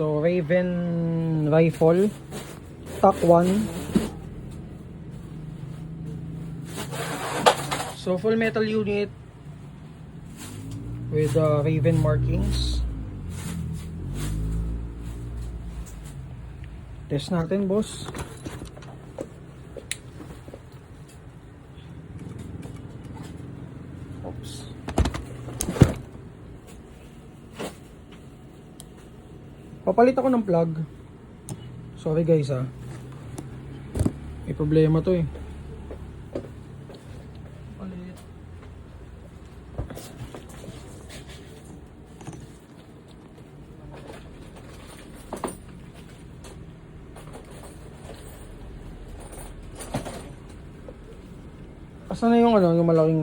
So Raven rifle, TAC 1. So full metal unit with Raven markings. Test natin, boss. Oops. Papalit ako ng plug. Sorry guys may problema to palit. Asa na yung yung malaking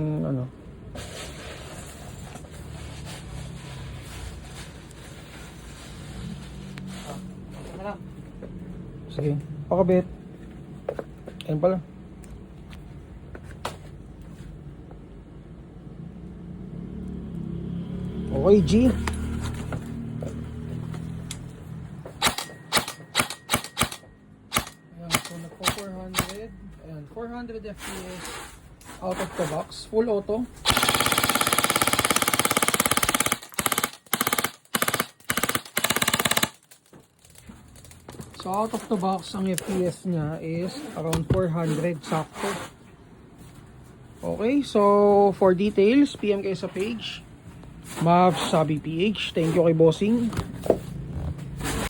sige, pakabit. Ayan pala. Okay, G. Ayan, so nagpo 400. Ayan, 400 FPS out of the box. Full auto. So out of the box, ang FPS niya is around 400 sakto. Okay, so for details, PM kayo sa page Mavs Sabi PH. Thank you kay bossing.